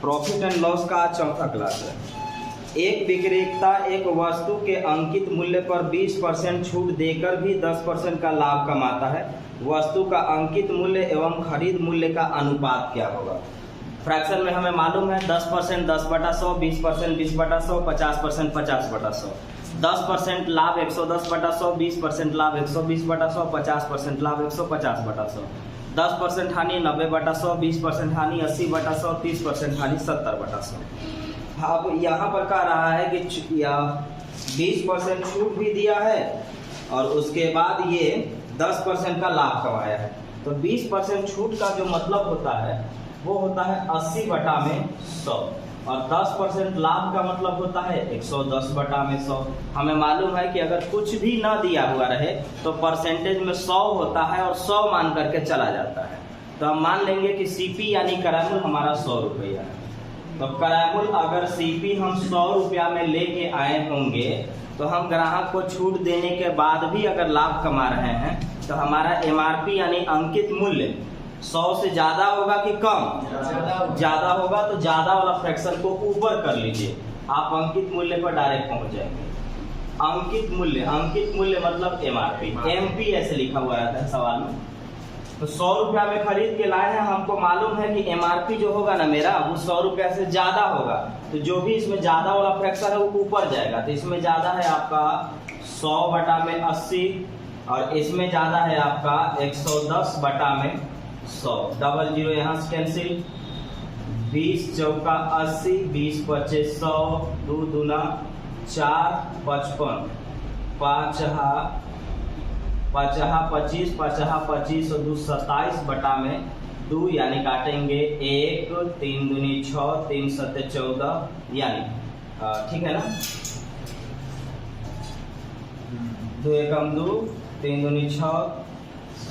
Profit and loss का आज चौथा क्लास है। एक विक्रेता एक वस्तु के अंकित मूल्य पर 20% छूट देकर भी 10% का लाभ कमाता है। वस्तु का अंकित मूल्य एवं खरीद मूल्य का अनुपात क्या होगा? फ्रैक्शन में हमें मालूम है 10% 10/100, 20% 20/100, 50% 50/100। 10% लाभ 110/100, 20% लाभ 120/100, 50% लाभ 150/100। 10% हानि 90/100, 20% हानि 80/100, 30% हानि 70/100। अब यहाँ पर कह रहा है कि 20% छूट भी दिया है और उसके बाद ये 10% का लाभ कमाया है। तो 20% छूट का जो मतलब होता है वो होता है 80/100 और 10% लाभ का मतलब होता है 110/100। हमें मालूम है कि अगर कुछ भी ना दिया हुआ रहे तो परसेंटेज में 100 होता है और 100 मान करके चला जाता है। तो हम मान लेंगे कि सीपी यानी करामूल हमारा 100 रुपया है। तो करामूल अगर सीपी हम 100 रुपया में लेके आए होंगे तो हम ग्राहक को छूट देने के बाद भी अगर लाभ कमा रहे हैं तो हमारा एमआरपी यानी अंकित मूल्य 100 से ज्यादा होगा कि कम? ज्यादा होगा। तो ज्यादा वाला फ्रैक्शन को ऊपर कर लीजिए, आप अंकित मूल्य पर डायरेक्ट पहुंच जाएंगे। अंकित मूल्य मतलब एमआरपी, एमपी ऐसे लिखा हुआ रहता है सवाल में। तो 100 रुपया में खरीद के लाए हैं, हमको मालूम है कि एमआरपी जो होगा ना मेरा वो 100 रुपया से ज्यादा होगा। तो जो भी इसमें ज्यादा वाला फ्रैक्शन है वो ऊपर जाएगा। तो इसमें ज्यादा है आपका 100/80 और इसमें ज्यादा है आपका 110/100। डबल जीरो यहाँ से कैंसिल। 20 चौका 80, 20 पचे 100, 2 दूना 4, 55, 5 25, 25 और 2 27/2 यानी काटेंगे 1, 3 दूनी 6, 3 सत्ते 14 यानी ठीक है ना। 2 एकम 2, 3 दूनी 6,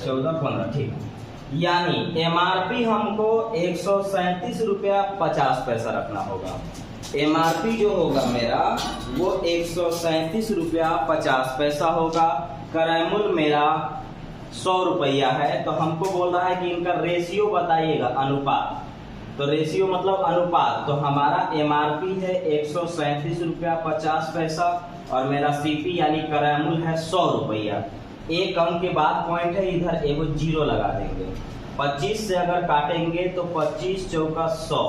14 15 ठीक। यानी एमआरपी हमको 137 रुपया 50 पैसा रखना होगा। एमआरपी जो होगा मेरा वो 137 रुपया 50 पैसा होगा। करामूल मेरा 100 रुपया है। तो हमको बोल रहा है कि इनका रेशियो बताइएगा, अनुपात। तो रेशियो मतलब अनुपात। तो हमारा एमआरपी है 137 रुपया 50 पैसा और मेरा सीपी यानी करामूल है 100 रुपया। एक अंक के बाद पॉइंट है, इधर एगो जीरो लगा देंगे। 25 से अगर काटेंगे तो 25 चौका 100।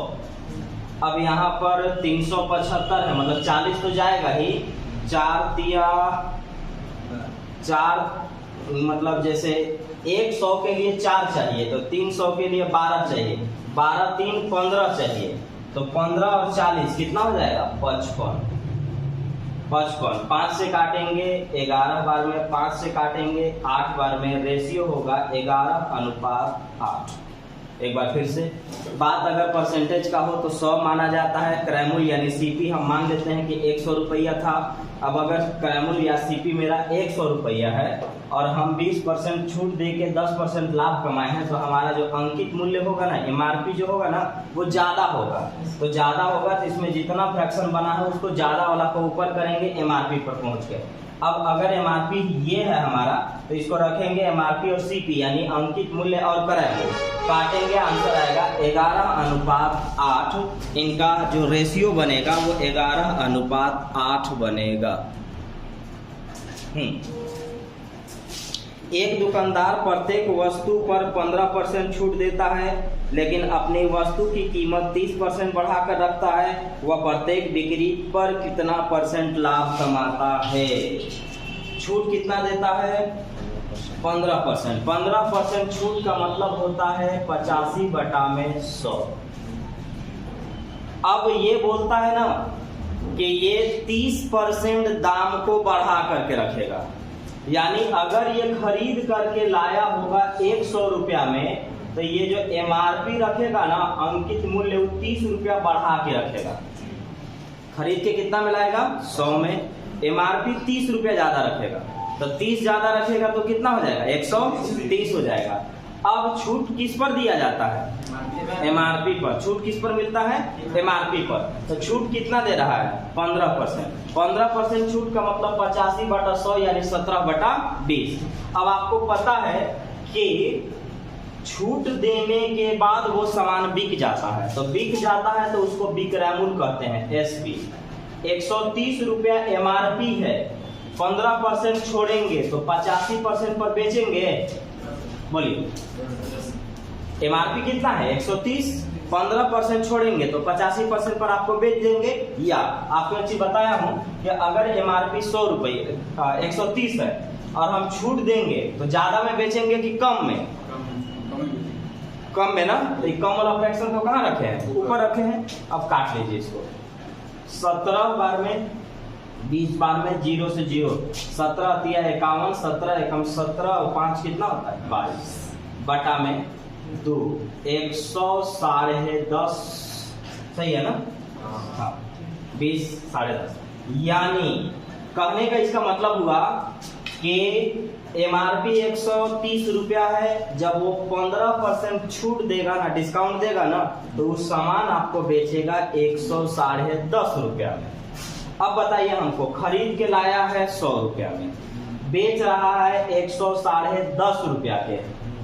अब यहाँ पर 375 है मतलब 40 तो जाएगा ही। 4 दिया 4 मतलब जैसे 100 के लिए 4 चाहिए तो 300 के लिए 12 चाहिए। 12 3 15 चाहिए। तो 15 और 40 कितना हो जाएगा? 55। 5 से काटेंगे 11 बार में, 5 से काटेंगे 8 बार में। रेशियो होगा 11/8। एक बार फिर से बात अगर परसेंटेज का हो तो 100 माना जाता है। करामूल यानी सीपी हम मान लेते हैं कि 100 रुपया था। अब अगर करामूल या सीपी मेरा 100 रुपया है और हम 20% छूट दे के 10% लाभ कमाए हैं तो हमारा जो अंकित मूल्य होगा ना, एमआरपी जो होगा ना वो ज्यादा होगा। तो ज्यादा होगा तो इसमें जितना फ्रैक्शन बना है उसको ज्यादा वाला को ऊपर करेंगे एमआरपी पर पहुंच के। अब अगर एमआरपी ये है हमारा तो इसको रखेंगे एमआरपी और सीपी यानी अंकित मूल्य और करामूल, काटेंगे आंसर आएगा 11/8। इनका जो रेशियो बनेगा वो 11/8 बनेगा। एक दुकानदार प्रत्येक वस्तु पर 15% छूट देता है लेकिन अपनी वस्तु की कीमत 30% बढ़ाकर रखता है। वह प्रत्येक बिक्री पर कितना परसेंट लाभ कमाता है? छूट कितना देता है? 15%। 15% छूट का मतलब होता है 85/100। अब ये बोलता है ना कि ये 30% दाम को बढ़ा करके रखेगा। यानी अगर ये खरीद करके लाया होगा 100 रुपया में तो ये जो एमआरपी रखेगा ना अंकित मूल्य वो 30 रुपया बढ़ा के रखेगा। खरीद के कितना में लाएगा? 100 में। एमआरपी 30 रुपया ज्यादा रखेगा तो 30 ज्यादा रखेगा तो कितना हो जाएगा? 130 हो जाएगा। अब छूट किस पर दिया जाता है? एमआरपी पर। छूट किस पर मिलता है? एमआरपी पर। तो छूट कितना दे रहा है? 15%। 15% छूट का मतलब 85/100 यानी 17/20। अब आपको पता है कि छूट देने के बाद वो सामान बिक जाता है, तो बिक जाता है तो उसको बिक्रय कहते हैं, एसपी। 130 रुपया एमआरपी है, 15% छोड़ेंगे तो 85% पर बेचेंगे। बोलिए, एमआरपी कितना है 130, 15% छोड़ेंगे तो 85% पर आपको बेच देंगे। या आपको एक चीज बताया हूं कि अगर एमआरपी 100 रुपये 130 है और हम छूट देंगे तो ज्यादा में बेचेंगे कि कम में? कम में ना। तो कम वाला फ्रैक्शन को कहाँ रखे हैं? ऊपर रखे हैं। अब काट लीजिए इसको। 17 बार में 20 बार में 0 से 0, 17 तिया 51, 17 एकम 17 और 5 कितना होता है 22 बटा में 2, 100 साढ़े 10, सही है ना? हाँ, 20 साढ़े 10। यानी कहने का इसका मतलब हुआ कि एमआरपी 130 रुपया है, जब वो 15% छूट देगा ना, डिस्काउंट देगा ना, तो उस सामान आपको बेचेगा 100 साढ़े 10 रुपया में। अब बताइए, हमको खरीद के लाया है 100 रुपया में, बेच रहा है 100 साढ़े 10 रुपया के,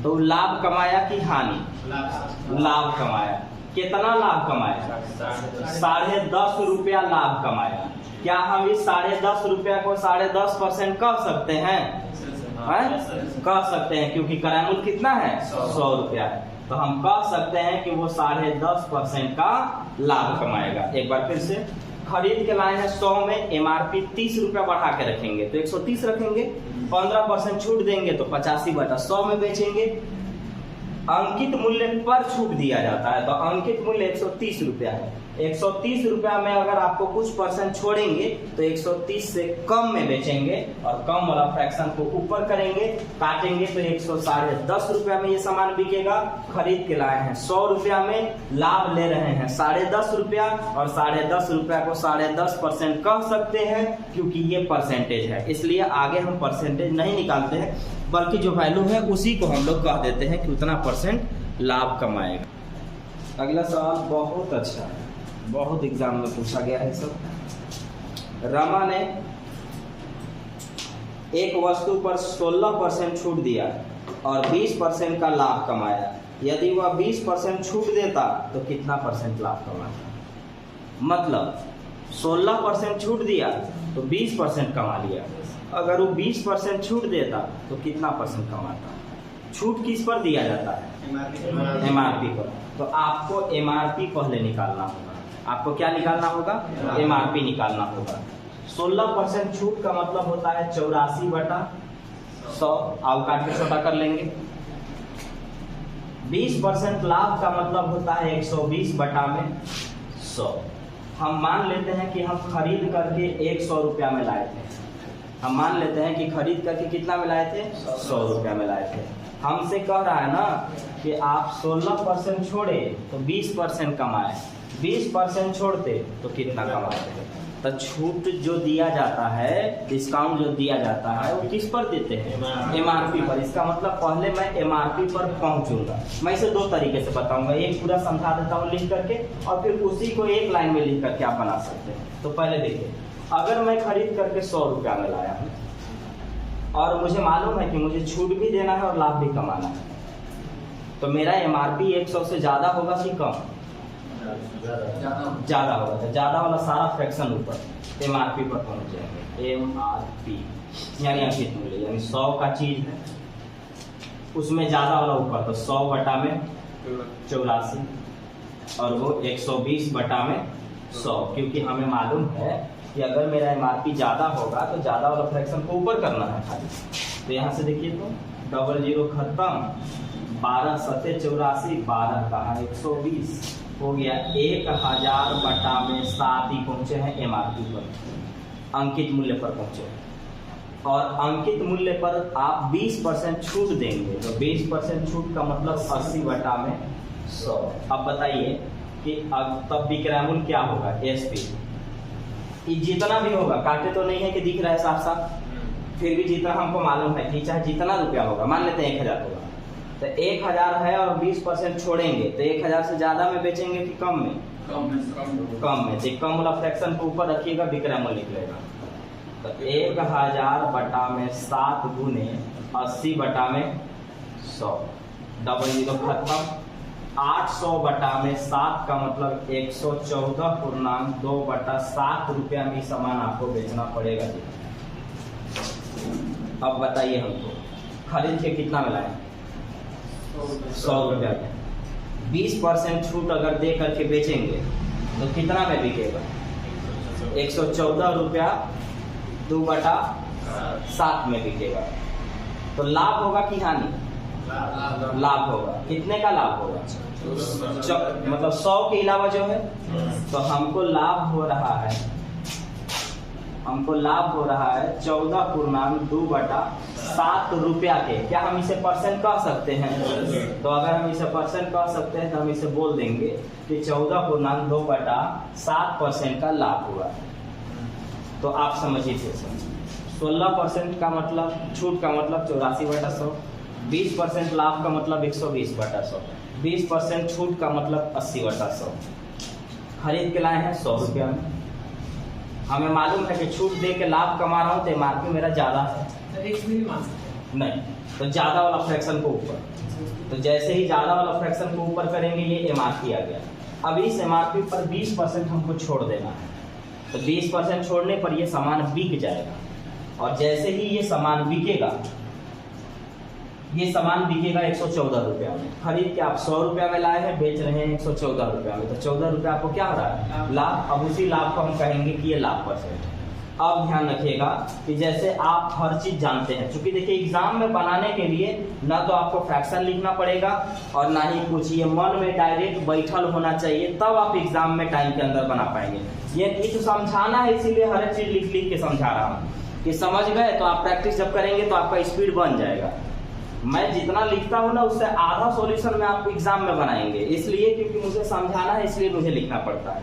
तो लाभ कमाया कि हानि? लाभ कमाया। कितना लाभ कमाया? 10.5 रुपया लाभ कमाया। क्या हम इस 10.5 रुपया को 10.5% कह सकते हैं? कह सकते हैं, क्योंकि क्रय मूल्य कितना है 100 रुपया है, तो हम कह सकते हैं कि वो 10.5% का लाभ कमाएगा। एक बार फिर से, खरीद के लाए हैं 100 में, एमआरपी 30 रुपया बढ़ा के रखेंगे तो 130 रखेंगे, 15% छूट देंगे तो 85 बटा 100 में बेचेंगे। अंकित मूल्य पर छूट दिया जाता है, तो अंकित मूल्य 130 रुपया है। 130 रुपया में अगर आपको कुछ परसेंट छोड़ेंगे तो 130 से कम में बेचेंगे और कम वाला फ्रैक्शन को ऊपर करेंगे, काटेंगे तो 100 साढ़े 10 रुपया में ये सामान बिकेगा। खरीद के लाए हैं 100 रुपया में, लाभ ले रहे हैं 10.5 रुपया, और 10.5 रुपया को 10.5% कह सकते हैं क्योंकि ये परसेंटेज है, इसलिए आगे हम परसेंटेज नहीं निकालते हैं, बल्कि जो वैल्यू है उसी को हम लोग कह देते हैं कि उतना परसेंट लाभ कमाएगा। अगला सवाल बहुत अच्छा है, बहुत एग्जाम में पूछा गया है सब। रमा ने एक वस्तु पर 16% छूट दिया और 20% का लाभ कमाया। यदि वह 20% छूट देता तो कितना परसेंट लाभ कमाता? मतलब 16% छूट दिया तो 20% कमा लिया। अगर वो 20% छूट देता तो कितना परसेंट कमाता? छूट किस पर दिया जाता है? एमआरपी पर। तो आपको एमआरपी पहले निकालना होगा। आपको क्या निकालना होगा? एमआरपी निकालना होगा। 16% छूट का मतलब होता है 84 बटा 100, आओ काट के छोटा कर लेंगे। 20% लाभ का मतलब होता है 120 बटा में 100। हम मान लेते हैं कि हम खरीद करके 100 रुपया में लाए थे। हम मान लेते हैं कि खरीद करके कितना में लाए थे? 100 रुपया में लाए थे। हमसे कह रहा है ना कि आप 16% छोड़े तो 20% कमाए, 20% छोड़ते तो कितना कमाते? तो छूट जो दिया जाता है, डिस्काउंट जो दिया जाता है, वो किस पर देते हैं? एमआरपी पर। इसका मतलब पहले मैं एमआरपी पर पहुंचूंगा। मैं इसे दो तरीके से बताऊंगा, एक पूरा समझा देता हूँ लिख करके, और फिर उसी को एक लाइन में लिख करके आप बना सकते हैं। तो पहले देखिए, अगर मैं खरीद करके 100 रुपया में लाया हूँ और मुझे मालूम है कि मुझे छूट भी देना है और लाभ भी कमाना है, तो मेरा एमआरपी 100 से ज्यादा होगा कि कम? ज्यादा होगा। तो ज्यादा वाला सारा फ्रैक्शन ऊपर एमआरपी पर पहुंच जाएंगे। एमआरपी यानी अंकित मूल्य, यानी 100 का चीज है, उसमें ज्यादा वाला ऊपर, तो 100 बटा में 84 और वो 120 बटा में 100, क्योंकि हमें मालूम है कि अगर मेरा एमआरपी ज्यादा होगा तो ज्यादा वाला फ्रैक्शन को ऊपर करना है खाली। तो यहाँ से देखिए, तो 00 खत्म, 12 सत्ते 84, 12 कहा 120 हो गया। 1000 बटा में 7 ही पहुंचे हैं एमआरपी पर, अंकित मूल्य पर पहुंचे। और अंकित मूल्य पर आप 20% छूट देंगे, तो 20% छूट का मतलब 80 बटा में 100। अब बताइए कि अब तब विक्रय मूल्य क्या होगा? एसपी। जितना भी होगा, काटे तो नहीं है कि दिख रहा है साफ साफ, फिर भी जितना हमको मालूम है कि चाहे जितना रुपया होगा, मान लेते हैं 1000 होगा, तो 1000 है और 20% छोड़ेंगे तो 1000 से ज्यादा में बेचेंगे कि कम में? कम में। तो कम वाला फ्रैक्शन को ऊपर रखिएगा, विक्रय मूल्य निकलेगा। तो 1000 बटा में 7 गुने 80 बटा में 100, डबल जीरो खत्म। 800 बटा में 7 का मतलब 114.2/7 रुपया में सामान आपको बेचना पड़ेगा जी। अब बताइए हमको खरीद के कितना में लाए? 100 रुपया में 20% छूट अगर दे करके बेचेंगे तो कितना में बिकेगा? 114 रुपया 2/7 में बिकेगा। तो लाभ होगा कि हानि? लाभ होगा। कितने का लाभ होगा? मतलब 100 के अलावा जो है, तो हमको लाभ हो रहा है 14.2/7 रुपया के। क्या हम इसे परसेंट कह सकते हैं? तो अगर हम इसे परसेंट कह सकते हैं तो हम इसे बोल देंगे कि 14.2/7% का लाभ हुआ। तो आप समझिए 16% का मतलब छूट का मतलब 84/100, 20% लाभ का मतलब 120/100, 20% छूट का मतलब 80/100। खरीद के लाए हैं 100 रुपया में। हमें मालूम है कि छूट दे के लाभ कमा रहा हूँ तो एमआरपी मेरा ज्यादा है, नहीं तो ज्यादा वाला फ्रैक्शन को ऊपर। तो जैसे ही ज्यादा वाला फ्रैक्शन को ऊपर करेंगे ये एमआरपी आ गया। अब इस एमआरपी पर 20% हमको छोड़ देना है। तो 20% छोड़ने पर ये सामान बिक जाएगा। और जैसे ही ये सामान बिकेगा, ये सामान बिकेगा 114 रुपया में। खरीद के आप 100 रुपया में लाए हैं, बेच रहे हैं 114 रुपया में। तो 14 रुपया आपको क्या हो रहा है? लाभ। अब उसी लाभ को हम कहेंगे कि ये लाभ परसेंट। अब ध्यान रखिएगा कि जैसे आप हर चीज जानते हैं, क्योंकि देखिए एग्जाम में बनाने के लिए ना तो आपको फ्रैक्शन लिखना पड़ेगा और ना ही कुछ, ये मन में डायरेक्ट बैठल होना चाहिए, तब आप एग्जाम में टाइम के अंदर बना पाएंगे। ये तो समझाना है, इसीलिए हर चीज लिख लिख के समझा रहा हूँ कि समझ गए। तो आप प्रैक्टिस जब करेंगे तो आपका स्पीड बन जाएगा। मैं जितना लिखता हूँ ना उससे आधा सॉल्यूशन में आप एग्जाम में बनाएंगे, इसलिए क्योंकि मुझे समझाना है, इसलिए मुझे लिखना पड़ता है।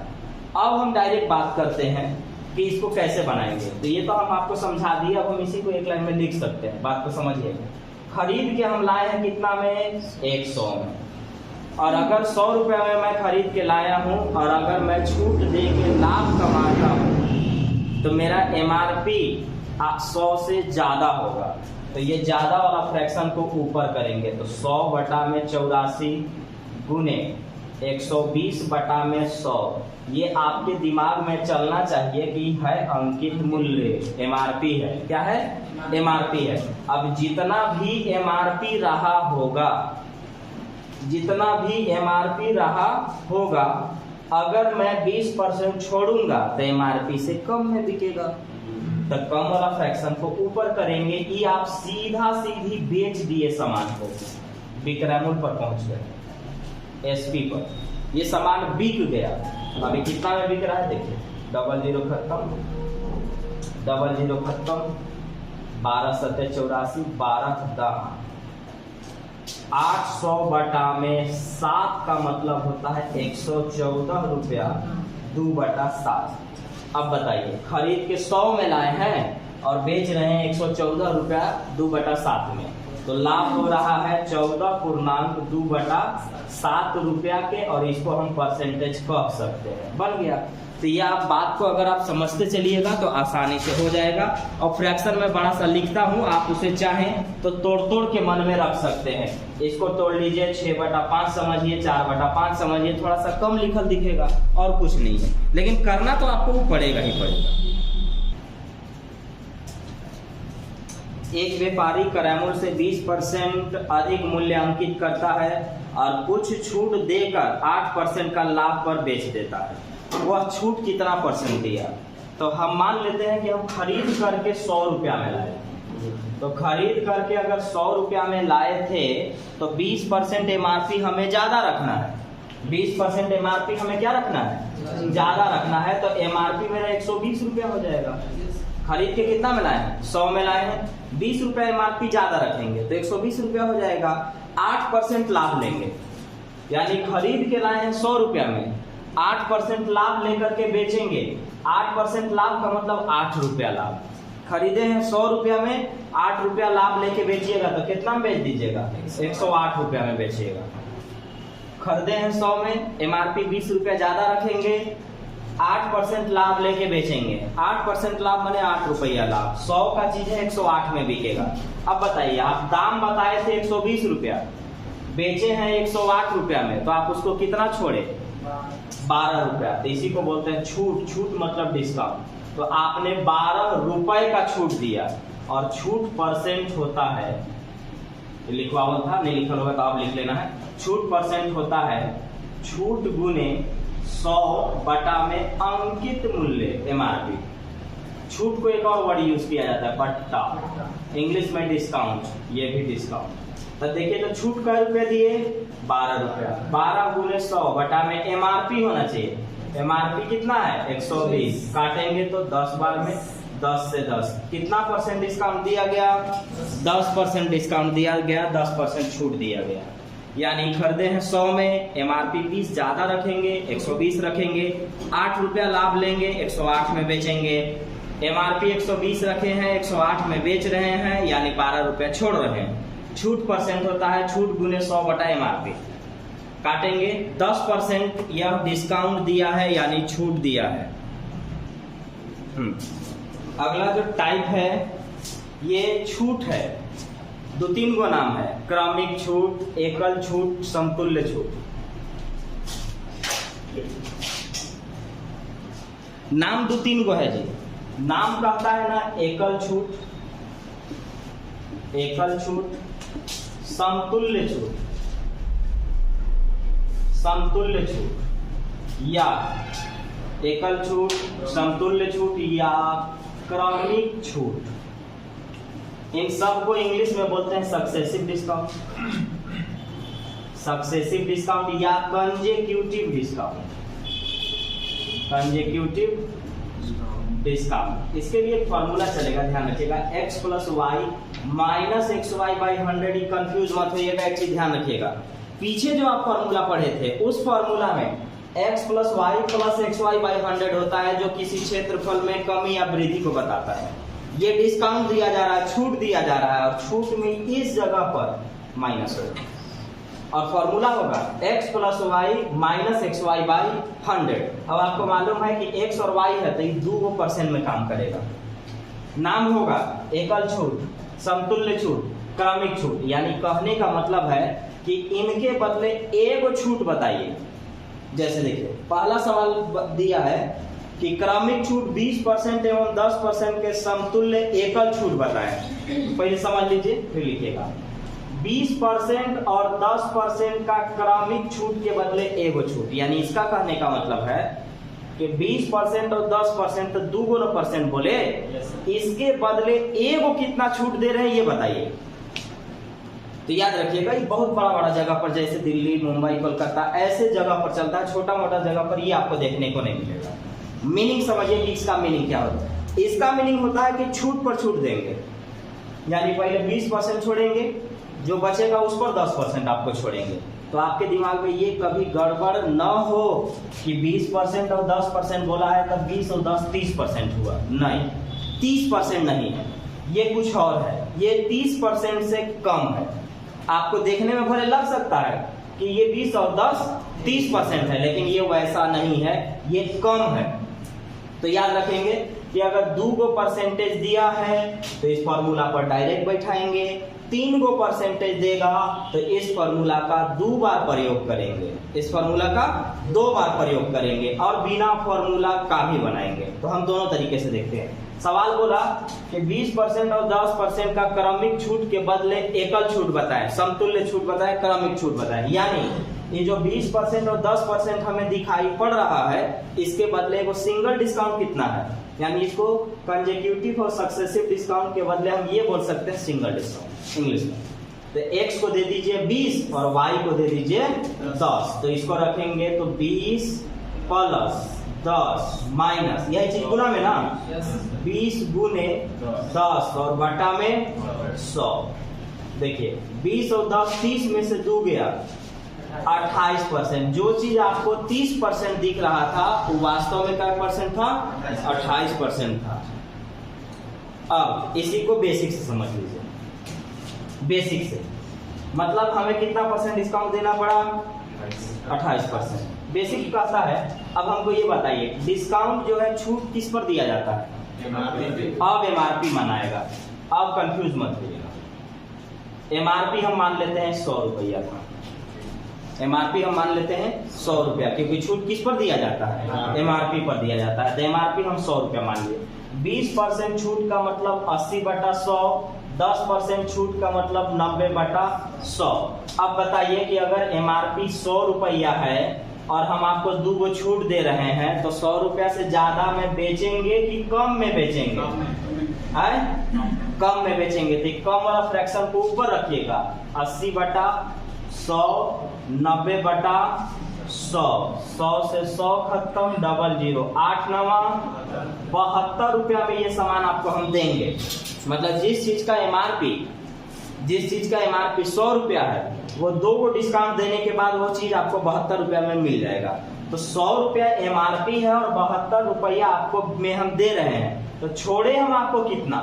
अब हम डायरेक्ट बात करते हैं कि इसको कैसे बनाएंगे। तो ये तो हम आपको समझा दिए, अब हम इसी को एक लाइन में लिख सकते हैं। बात को समझिए। खरीद के हम लाए हैं कितना में? 100 में। और अगर 100 रुपया में मैं खरीद के लाया हूँ और अगर मैं छूट दे के लाभ कमाता हूँ तो मेरा एमआरपी 100 से ज्यादा होगा। तो ये ज्यादा वाला फ्रैक्शन को ऊपर करेंगे। तो 100 बटा में 84 गुने 120 बटा में 100। ये आपके दिमाग में चलना चाहिए कि है अंकित मूल्य, एमआरपी है। क्या है? एमआरपी है। अब जितना भी एमआरपी रहा होगा, अगर मैं 20% छोड़ूंगा तो एमआरपी से कम में बिकेगा। तो कम वाला फ्रैक्शन को ऊपर करेंगे। ये आप सीधी बेच दिए सामान को, विक्रय मूल्य पर पहुंच गए, एसपी पर। ये सामान बिक गया। अभी कितना में बिक रहा है देखिए, डबल जीरो खत्म, 12 7 84, 12 10। 800 बटा में 7 का मतलब होता है 114 रुपया 2/7। अब बताइए, खरीद के 100 में लाए हैं और बेच रहे हैं 114 रुपया 2/7 में, तो लाभ हो रहा है 14.2/7 रुपया के। और इसको हम परसेंटेज कह सकते हैं। बन गया। तो ये आप बात को अगर आप समझते चलिएगा तो आसानी से हो जाएगा। और फ्रैक्शन में बड़ा सा लिखता हूँ, आप उसे चाहें तो तोड़ के मन में रख सकते हैं। इसको तोड़ लीजिए, 6/5 समझिए, 4/5 समझिए, थोड़ा सा कम लिखल दिखेगा और कुछ नहीं है, लेकिन करना तो आपको पड़ेगा ही पड़ेगा। एक व्यापारी क्रय मूल्य से 20% अधिक मूल्य अंकित करता है और कुछ छूट देकर 8% का लाभ पर बेच देता है। वह छूट कितना परसेंट दिया? तो हम मान लेते हैं कि हम खरीद करके 100 रुपया में लाए। तो खरीद करके अगर 100 रुपया में लाए थे तो 20% एमआरपी हमें ज्यादा रखना है। 20% एमआरपी हमें क्या रखना है? ज्यादा रखना है। तो एमआरपी मेरा 120 रुपया हो जाएगा। खरीद के कितना में लाए हैं? 100 में लाए हैं, 20 रुपया एमआरपी ज्यादा रखेंगे तो 120 रुपया हो जाएगा। 8% लाभ लेंगे, यानी खरीद के लाए हैं 100 रुपया में, 8% लाभ लेकर के बेचेंगे। 8% लाभ का मतलब 8 रुपया लाभ। खरीदे हैं 100 रुपया में, 8 रुपया लाभ लेके बेचिएगा तो कितना में बेच दीजिएगा? 108 रुपया में बेचिएगा। खरीदे हैं 100 में, एमआरपी 20 रुपया ज्यादा रखेंगे, 8% लाभ लेके बेचेंगे। 8% लाभ माने 8 रुपया लाभ। 100 का चीज है 108 में बिकेगा। अब बताइए, आप दाम बताए थे 120 रुपया, बेचे हैं 108 रुपया में, तो आप उसको कितना छोड़े? 12 रुपया। तो इसी को बोलते हैं छूट। छूट मतलब डिस्काउंट। तो आपने 12 रुपए का छूट दिया, और छूट परसेंट होता है, लिखवावल था, नहीं लिखल होगा तो आप लिख लेना है। छूट परसेंट होता है छूट गुने 100 बटा में अंकित मूल्य MRP। छूट को एक और वर्ड यूज किया जाता है, बट्टा, इंग्लिश में डिस्काउंट, ये भी डिस्काउंट। तो देखिए, तो छूट का रुपया दिए 12 रुपया, 12 गुने 100 बटा में MRP होना चाहिए। MRP कितना है? 120। काटेंगे तो 10 बार में 10 से 10, कितना परसेंट डिस्काउंट दिया गया? 10% डिस्काउंट दिया गया, 10% छूट दिया गया। यानी खरीदे हैं 100 में, MRP 20 ज्यादा रखेंगे, 120 रखेंगे, 8 रुपया लाभ लेंगे, 108 में बेचेंगे। MRP 120 रखे हैं, 108 में बेच रहे हैं, यानी 12 रुपया छोड़ रहे हैं। छूट परसेंट होता है छूट गुने 100 बटा MRP। काटेंगे 10%, यह डिस्काउंट दिया है यानी छूट दिया है। अगला जो टाइप है ये छूट है, 2-3 गो नाम है, क्रमिक छूट, एकल छूट, समतुल्य छूट। नाम 2-3 गो है जी। नाम कहता है ना एकल छूट, एकल छूट, समतुल्य छूट, समतुल्य छूट, या एकल छूट, समतुल्य छूट या क्रमिक छूट। इन सब को इंग्लिश में बोलते हैं सक्सेसिव डिस्काउंट, सक्सेसिव डिस्काउंट या कंजेक्यूटिव डिस्काउंट, कंजेक्यूटिव डिस्काउंट। इसके लिए एक फॉर्मूला चलेगा, ध्यान रखिएगा, x + y - xy/100। कंफ्यूज मत होइएगा, एक चीज ध्यान रखिएगा, पीछे जो आप फॉर्मूला पढ़े थे उस फॉर्मूला में x + y + xy/100 होता है, जो किसी क्षेत्रफल में कमी या वृद्धि को बताता है। ये डिस्काउंट दिया जा रहा है, छूट दिया जा रहा है, और छूट में इस जगह पर माइनस होगा, और फॉर्मूला होगा x + y - xy/100। अब आपको मालूम है कि x और y है तो ये 2% में काम करेगा। नाम होगा एकल छूट, समतुल्य छूट, क्रमिक छूट। यानी कहने का मतलब है कि इनके बदले एक छूट बताइए। जैसे देखिए, पहला सवाल दिया है कि क्रमिक छूट 20% एवं 10% के समतुल्य एकल छूट बताएं। पहले समझ लीजिए फिर लिखिएगा। 20% और 10% का क्रमिक छूट के बदले एगो छूट, यानी इसका कहने का मतलब है कि 20% और 10% तो 2% बोले, इसके बदले एगो कितना छूट दे रहे हैं ये बताइए। तो याद रखिएगा, ये बहुत बड़ा बड़ा जगह पर, जैसे दिल्ली, मुंबई, कोलकाता, ऐसे जगह पर चलता है। छोटा मोटा जगह पर ये आपको देखने को नहीं मिलेगा। मीनिंग समझिए कि इसका मीनिंग क्या होता है। इसका मीनिंग होता है कि छूट पर छूट देंगे, यानी पहले 20% छोड़ेंगे, जो बचेगा उस पर 10% आपको छोड़ेंगे। तो आपके दिमाग में ये कभी गड़बड़ न हो कि 20% और 10% बोला है तब 20 और 10 30% हुआ। नहीं, 30% नहीं है, ये कुछ और है। ये 30% से कम है। आपको देखने में भले लग सकता है कि ये 20 और 10 30% है, लेकिन ये वैसा नहीं है, ये कम है। तो याद रखेंगे कि अगर 2 परसेंटेज दिया है तो इस फॉर्मूला पर डायरेक्ट बैठाएंगे, 3 परसेंटेज देगा तो इस फॉर्मूला का 2 बार प्रयोग करेंगे, इस फॉर्मूला का 2 बार प्रयोग करेंगे, और बिना फॉर्मूला का भी बनाएंगे। तो हम दोनों तरीके से देखते हैं। सवाल बोला कि 20% और 10% का क्रमिक छूट के बदले एकल छूट बताएं, समतुल्य छूट बताएं, क्रमिक छूट बताएं। यानी ये जो 20% और 10% हमें दिखाई पड़ रहा है, इसके बदले को सिंगल डिस्काउंट कितना है, यानी इसको कंजेक्यूटिव और सक्सेसिव डिस्काउंट के बदले हम ये बोल सकते हैं सिंगल डिस्काउंट इंग्लिश में। तो x को दे दीजिए 20 और y को दे दीजिए 10। तो इसको रखेंगे तो 20 + 10 माइनस, यही चीज गुना में ना, 20 गुने 10 और बटा में 100। देखिए 20 और 10 30 में से 2 गया 28%। जो चीज आपको 30% दिख रहा था वो वास्तव में क्या परसेंट था? 28% था। अब इसी को बेसिक से समझ लीजिए। बेसिक से मतलब हमें कितना परसेंट डिस्काउंट देना पड़ा? 28%। बेसिक कहता है अब हमको ये बताइए डिस्काउंट जो है छूट किस पर दिया जाता है? अब MRP मनाएगा। अब कंफ्यूज मत होइएगा। MRP हम मान लेते हैं 100 रुपया था, MRP हम मान लेते हैं 100 रुपया, क्योंकि छूट किस पर दिया जाता है, MRP पर दिया जाता है। तो MRP हम 100 रुपया मान लिए। 20% छूट का मतलब 80/100, 10% छूट का मतलब 90/100। अब बताइए कि अगर MRP 100 रुपया है और हम आपको 2 गो छूट दे रहे हैं, तो 100 रुपया से ज्यादा में बेचेंगे कि कम में बेचेंगे? कम में बेचेंगे। तो कम वाला फ्रैक्शन को ऊपर रखिएगा, 80/100, 90/100, 100 से 100 खत्म, 00, 8 9 72 रुपया में ये सामान आपको हम देंगे। मतलब जिस चीज का MRP 100 रुपया है, वो 2 को डिस्काउंट देने के बाद वो चीज आपको 72 रुपया में मिल जाएगा। तो 100 रुपया MRP है और 72 रुपया आपको में हम दे रहे हैं। तो छोड़े हम आपको कितना?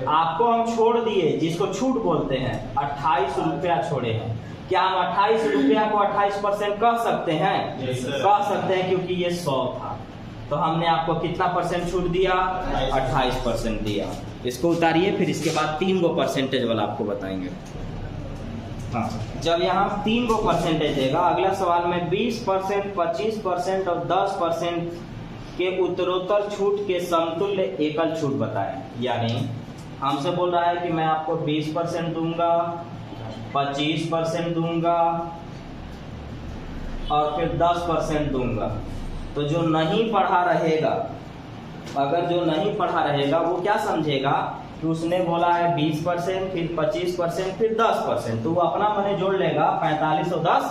आपको हम छोड़ दिए, जिसको छूट बोलते हैं, 28 रुपया छोड़े हैं। क्या हम 28 रुपया को 28% कह सकते हैं? कह सकते हैं, क्योंकि ये 100 था। तो हमने आपको कितना परसेंट छूट दिया? 28% दिया। इसको उतारिए, फिर इसके बाद 3 गो परसेंटेज वाला आपको बताएंगे। हाँ, जब यहाँ 3 गो परसेंटेज देगा, अगला सवाल में 20%, 25% और 10% के उत्तरोत्तर छूट के समतुल्य एकल छूट बताएं। यानी हमसे बोल रहा है कि मैं आपको 20% दूंगा, 25% दूंगा और फिर 10% दूंगा। तो जो नहीं पढ़ा रहेगा, अगर जो नहीं पढ़ा रहेगा वो क्या समझेगा कि उसने बोला है 20%, फिर 25%, फिर 10%, तो वो अपना मने जोड़ लेगा, 45 और 10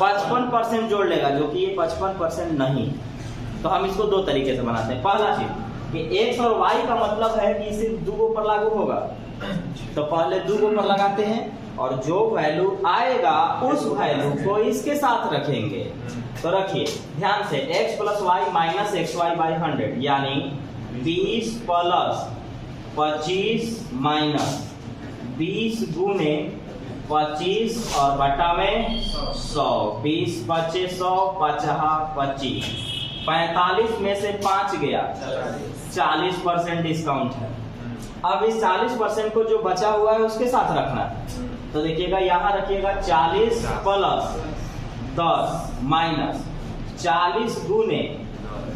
55% जोड़ लेगा, जो कि ये 55% नहीं। तो हम इसको 2 तरीके से बनाते हैं। पहला चीज कि x और y का मतलब है कि सिर्फ 2 पर लागू होगा, तो पहले 2 पर लगाते हैं और जो वैल्यू आएगा उस वैल्यू को इसके साथ रखेंगे। तो रखिए ध्यान से, x + y - xy/100, यानी 20 + 25 - 20 गुने 25 और बटा में 100, 20 × 25 100, 50 25, 45 में से 5 गया, 40% डिस्काउंट है। अब इस 40% को जो बचा हुआ है उसके साथ रखना है। तो देखिएगा, यहाँ रखिएगा 40 + 10 - 40 गुने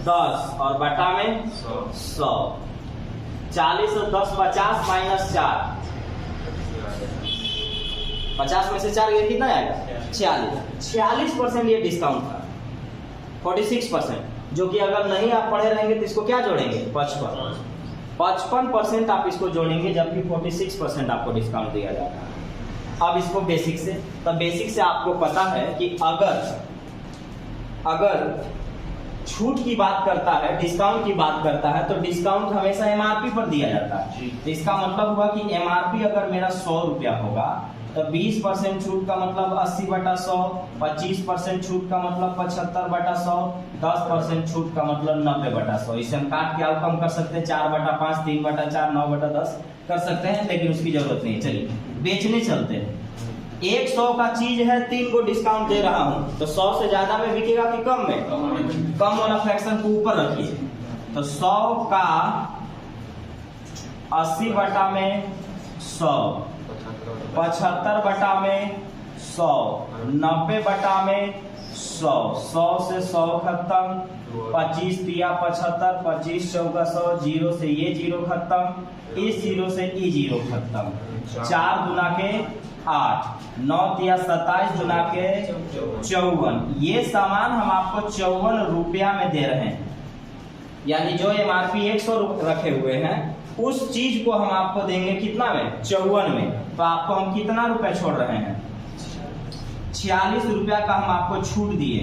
10 और बटा में 100, 40 और 10 50 - 4, 50 में से 4 ये कितना आएगा? 46% ये डिस्काउंट था। 46%, जो कि अगर नहीं आप पढ़े रहेंगे तो इसको क्या जोड़ेंगे? 55% आप इसको जोड़ेंगे, जबकि 46% आपको डिस्काउंट दिया जाता है। अब इसको बेसिक से, तो बेसिक से आपको पता है कि अगर छूट की बात करता है, डिस्काउंट की बात करता है, तो डिस्काउंट हमेशा MRP पर दिया जाता है। तो इसका मतलब हुआ कि MRP अगर मेरा 100 रुपया होगा, तो 20% छूट का मतलब 80/100, 25% छूट का मतलब 75/100, 10% छूट का मतलब 90/100। इसे हम काट के आउटकम कर सकते हैं, 4/5, 3/4, 9/10 कर सकते हैं, लेकिन उसकी जरूरत नहीं। चलिए बेचने चलते हैं। 100 का चीज है, 3 को डिस्काउंट दे रहा हूं, तो 100 से ज्यादा में बिकेगा कि कम में? कम वाला फ्रैक्शन को ऊपर रखिए। तो 100 का 80/100, 75/100, 90/100, 100 से 100 खत्म, 25 × 75, 25 × 14 100, 0 से ये 0 खत्म, इस 0 से ई 0 खत्म, 4 दूना के 8, 9 × 27 दूना के 54। ये सामान हम आपको 54 रुपया में दे रहे हैं। यानी जो MRP 100 रखे हुए हैं, उस चीज को हम आपको देंगे कितना में? 54 में। तो आपको हम कितना रुपया छोड़ रहे हैं? 46 रुपया का हम आपको छूट दिए।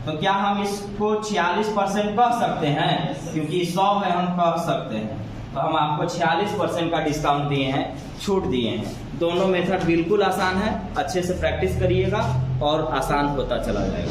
तो क्या हम इसको 46% कह सकते हैं? क्योंकि 100 है, हम कह सकते हैं। तो हम आपको 46% का डिस्काउंट दिए हैं, छूट दिए हैं। दोनों मेथड बिल्कुल आसान है, अच्छे से प्रैक्टिस करिएगा और आसान होता चला जाएगा।